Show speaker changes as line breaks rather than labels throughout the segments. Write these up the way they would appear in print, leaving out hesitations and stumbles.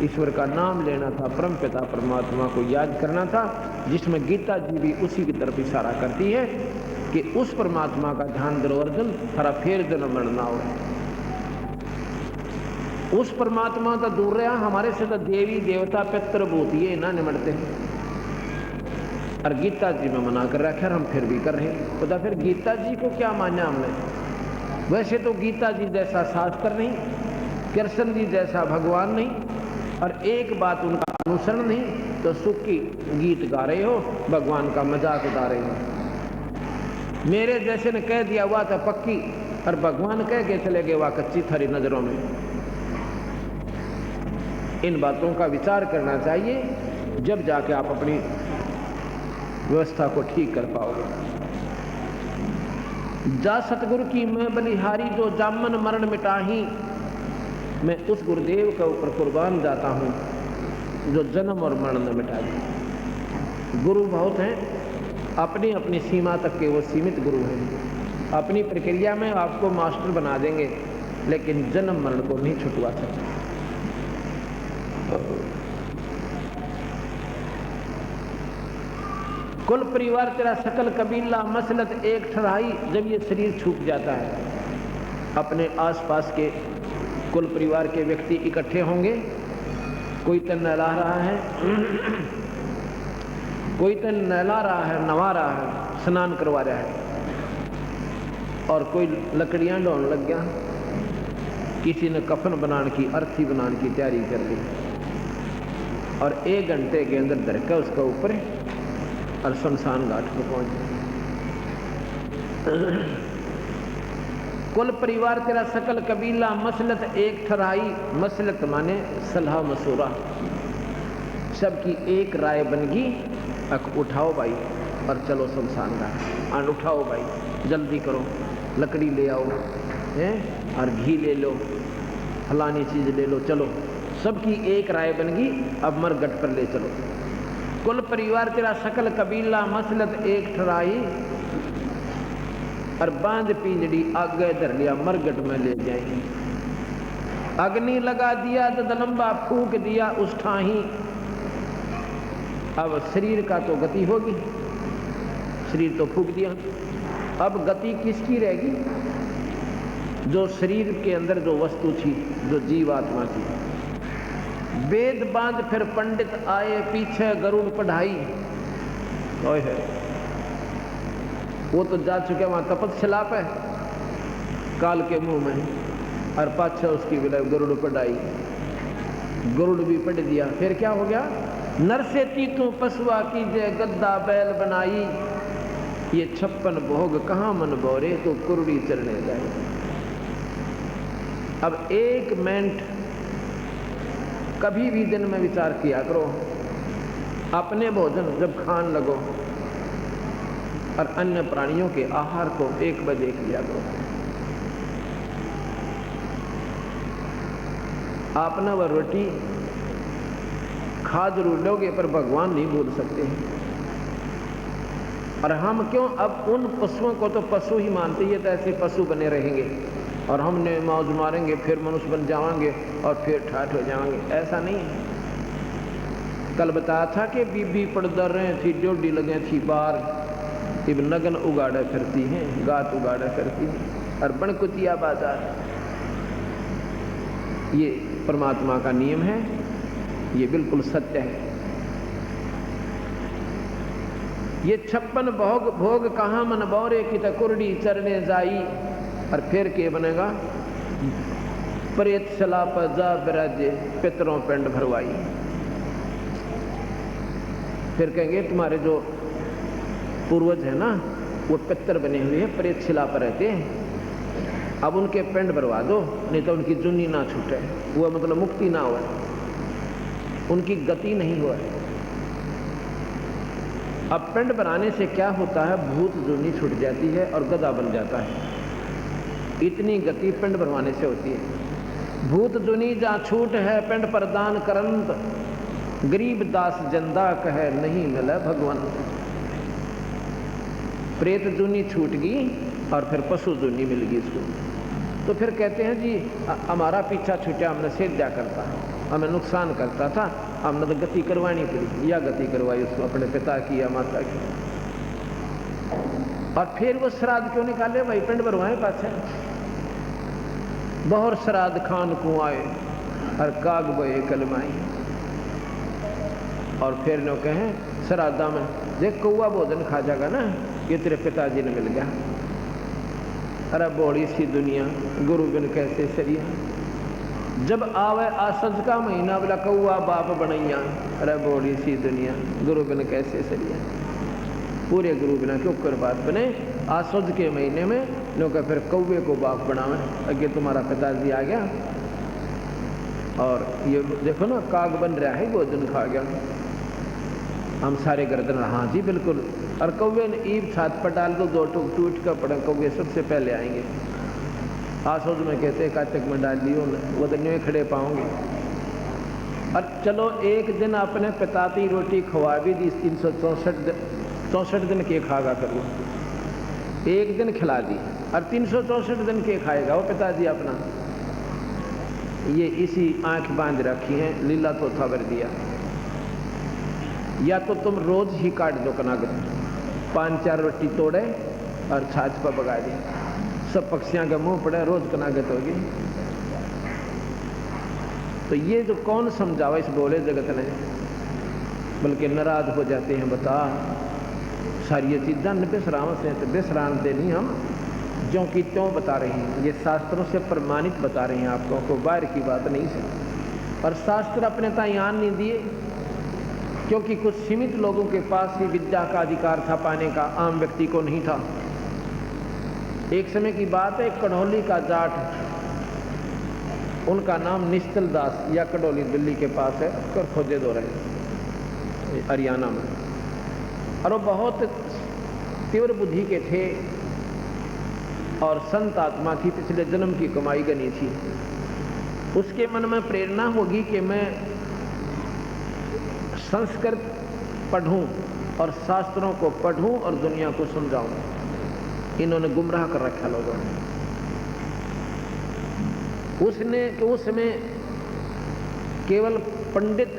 ईश्वर का नाम लेना था, परमपिता परमात्मा को याद करना था, जिसमें गीता जी भी उसी की तरफ इशारा करती है कि उस परमात्मा का ध्यान करो अर्जुन, थारा फेर जन्म मरना हो। उस परमात्मा तो दूर रहा, हमारे से तो देवी देवता पितृ भूत ये ना निमटते हैं। और गीता जी में मना कर रखा, हम फिर भी कर रहे हैं। तो फिर गीता जी को क्या माना हमने? वैसे तो गीता जी जैसा शास्त्र नहीं, कृष्ण जी जैसा भगवान नहीं, और एक बात उनका अनुसरण नहीं, तो सुख की गीत गा रहे हो, भगवान का मजाक उड़ा रहे हो। मेरे जैसे ने कह दिया हुआ था पक्की, और भगवान कह के चले गए वह कच्ची थारी नजरों में। इन बातों का विचार करना चाहिए, जब जाके आप अपनी व्यवस्था को ठीक कर पाओगे। जा सतगुरु की मैं बलिहारी, जो जामन मरण मिटाही। मैं उस गुरुदेव के ऊपर कुर्बान जाता हूं जो जन्म और मरण न मिटा दे। गुरु बहुत हैं, अपनी अपनी सीमा तक के वो सीमित गुरु हैं। अपनी प्रक्रिया में आपको मास्टर बना देंगे, लेकिन जन्म मरण को नहीं छुटवा सकते। कुल परिवार तेरा सकल कबीला, मसलत एक ठहराई। जब ये शरीर छूट जाता है, अपने आसपास के कुल परिवार के व्यक्ति इकट्ठे होंगे। कोई तो नहला रहा है, कोई तो नहला रहा है, नवा रहा है, स्नान करवा रहा है, और कोई लकड़ियां ढोने लग गया। किसी ने कफन बनाने की, अर्थी बनाने की तैयारी कर ली, और 1 घंटे के अंदर धरका उसका ऊपर और शमशान घाट पर पहुंच गया। कुल परिवार तेरा सकल कबीला, मसलत एक ठहराई। मसलत माने सलाह मशूरा, सबकी एक राय बनगी। उठाओ भाई और चलो शमशान घाट। उठाओ भाई, जल्दी करो, लकड़ी ले आओ, हैं, और घी ले लो, फलानी चीज ले लो, चलो। सबकी एक राय बनगी, अब मरगट पर ले चलो। कुल परिवार तेरा सकल कबीला, मसलत एक ठहराई। और बांध पिंजड़ी आगे धर लिया, मरगट में ले जाएंगे। अग्नि लगा दिया, ददलंबा फूंक दिया उस ठाही। अब शरीर का तो गति होगी, शरीर तो फूंक दिया, अब गति किसकी रहेगी? जो शरीर के अंदर जो वस्तु थी, जो जीवात्मा थी। वेद बांध फिर पंडित आए, पीछे गरुड़ पढ़ाई। ओए है, वो तो जा चुके वहां तपस्या पे काल के मुंह में, और पाछा उसकी विलय गरुड़ पढ़ाई। गरुड़ भी पढ़ दिया। फिर क्या हो गया? नर से तीतू पशुआ की जय, गद्दा बैल बनाई। ये 56 भोग कहाँ मन बोरे, तो कुरुड़ी चढ़ने जाए। अब 1 मिनट कभी भी दिन में विचार किया करो, अपने भोजन जब खान लगो और अन्य प्राणियों के आहार को एक बार देख लिया करो। आपने वह रोटी खा जरूर लोगे, पर भगवान नहीं भूल सकते हैं। और हम क्यों अब उन पशुओं को तो पशु ही मानते, ये तो ऐसे पशु बने रहेंगे, और हमने मौज मारेंगे, फिर मनुष्य बन जाएंगे, और फिर ठाठ हो जाएंगे। ऐसा नहीं है। कल बताया था कि बीबी पड़दर रहे थी, जोड़ी लगे थी बार, इब नगन उगाड़े फिरती हैं, गात उगाड़े फिरती हैं, और बनकुतिया बाजार। ये परमात्मा का नियम है, ये बिल्कुल सत्य है। ये 56 भोग कहाँ मन बौरे की तकुरड़ी चरने जाई। और फिर के बनेगा? प्रेत सला पर जा बिराजे, पितरों पिंड भरवाई। फिर कहेंगे तुम्हारे जो पूर्वज है ना, वो पितर बने हुए हैं, प्रेत शिला पर रहते हैं, अब उनके पिंड भरवा दो, नहीं तो उनकी जुनी ना छूटे, वो मतलब मुक्ति ना हो, उनकी गति नहीं हो। अब पिंड बनाने से क्या होता है? भूत जुनी छूट जाती है और गदा बन जाता है। इतनी गति पिंड भरवाने से होती है। भूत जुनी जहाँ छूट है, पिंड प्रदान करंत, गरीब दास जंदा कहे नहीं मिले भगवान। प्रेत जुनी छूट गई और फिर पशु जुनी मिल गई इसको। तो फिर कहते हैं जी हमारा पीछा छूटा, हमने सेद्या करता है। हमें नुकसान करता था, हमने तो गति करवानी पड़ी, या गति करवाई उसको अपने पिता की या माता की। और फिर वो श्राद्ध क्यों निकाले भाई, पिंड भरवाए पाछे बहुत श्राद्ध खान को आए और काग बोए कलमाई। और फिर नो कहें श्राद्धा में देख कौआ भोजन खा जाएगा ना, ये तेरे पिताजी ने मिल गया। अरे बोड़ी सी दुनिया गुरु बिन कैसे सरिया, जब आवे आसज का महीना बोला कौआ बाप बनैया। अरे बोड़ी सी दुनिया गुरु बिन कैसे सरिया, पूरे गुरु बिना क्यों कर बात बने। आसज के महीने में लोग फिर कौवे को बाप बनावे, अगे तुम्हारा पिताजी आ गया और ये देखो ना काग बन रहा है, भोजन खा गया। हम सारे गर्दन, हाँ जी बिल्कुल। और कौवे ने ईब छात पर डाल दो, दो टूट टूट कर पड़े, कौवे सबसे पहले आएंगे। आसोज में कहते काचक में डाल दियो, वो तो न्यू खड़े पाओगे। और चलो एक दिन अपने पिताती रोटी खवा भी दी, 364 दिन के खागा करो, एक दिन खिला दी और 364 दिन के खाएगा वो पिताजी अपना। ये इसी आंख बांध रखी है, लीला तो खबर दिया। या तो तुम रोज ही काट दो कनागत, 5-4 रोटी तोड़े और छाछ पर बगा दी, सब पक्षियां के मुंह पड़े, रोज कनागत होगी। तो ये जो कौन समझावा इस बोले जगत ने, बल्कि नाराज हो जाते हैं। बता सारी ये चीज़ां बेसराम से बेसराम देनी हम जो कि त्यों बता रहे हैं, ये शास्त्रों से प्रमाणित बता रहे हैं आपको, को बाहर की बात नहीं से। और शास्त्र अपने तायान नहीं दिए, क्योंकि कुछ सीमित लोगों के पास ही विद्या का अधिकार था पाने का, आम व्यक्ति को नहीं था। एक समय की बात है, कढ़ौली का जाट, उनका नाम निश्चल दास या कढ़ौली दिल्ली के पास है, कर खोजे दो रहे हरियाणा में। और वो बहुत तीव्र बुद्धि के थे और संत आत्मा थी, पिछले जन्म की कमाई गनी थी। उसके मन में प्रेरणा होगी कि मैं संस्कृत पढ़ूं और शास्त्रों को पढ़ूं और दुनिया को समझाऊं। इन्होंने गुमराह कर रखा लोगों ने। उसमें केवल पंडित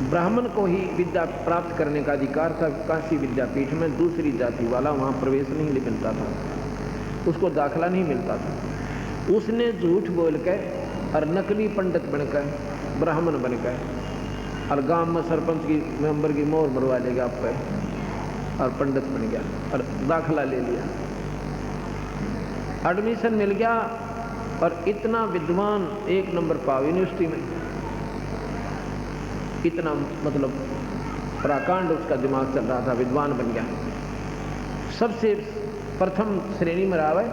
ब्राह्मण को ही विद्या प्राप्त करने का अधिकार था। काशी विद्यापीठ में दूसरी जाति वाला वहां प्रवेश नहीं मिलता था, उसको दाखला नहीं मिलता था। उसने झूठ बोलकर और नकली पंडित बनकर, ब्राह्मण बनकर, और गांव में सरपंच की मेंबर की मोहर मरवा लेगा आप पे, और पंडित बन गया और दाखला ले लिया, एडमिशन मिल गया और इतना विद्वान, 1 नंबर पाव यूनिवर्सिटी में, इतना मतलब प्राकांड उसका दिमाग चल रहा था, विद्वान बन गया। सबसे प्रथम श्रेणी में रहा है।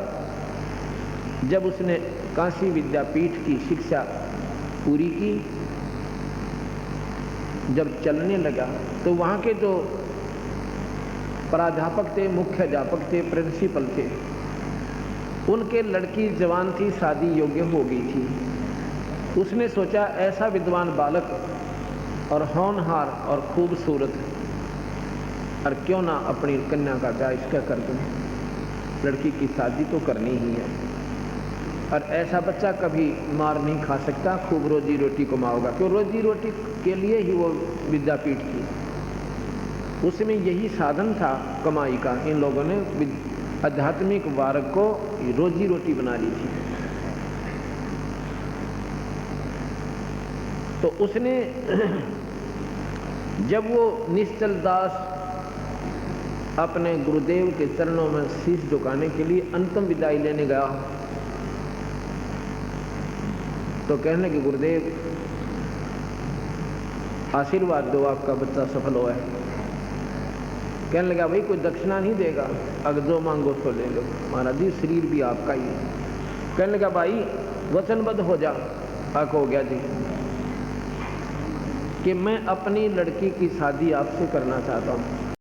जब उसने काशी विद्यापीठ की शिक्षा पूरी की, जब चलने लगा तो वहाँ के जो प्राध्यापक थे, मुख्य अध्यापक थे, प्रिंसिपल थे, उनके लड़की जवान थी, शादी योग्य हो गई थी। उसने सोचा ऐसा विद्वान बालक और होनहार और खूबसूरत, और क्यों ना अपनी कन्या का ब्याह इसका कर दूं, लड़की की शादी तो करनी ही है। और ऐसा बच्चा कभी मार नहीं खा सकता, खूब रोजी रोटी कमाओगा, क्यों रोजी रोटी के लिए ही वो विद्यापीठ की, उसमें यही साधन था कमाई का। इन लोगों ने आध्यात्मिक वर्ग को रोजी रोटी बना ली थी। तो उसने जब वो निश्चल दास अपने गुरुदेव के चरणों में शीश झुकाने के लिए अंतिम विदाई लेने गया, तो कहने कि गुरुदेव आशीर्वाद दो, आपका बच्चा सफल हुआ है। कहने लगा भाई कोई दक्षिणा नहीं देगा, अगर जो मांगो तो ले लो, महाराज जी शरीर भी आपका ही है। कहने लगा भाई वचनबद्ध हो जा। हक हो गया जी कि मैं अपनी लड़की की शादी आपसे करना चाहता हूँ।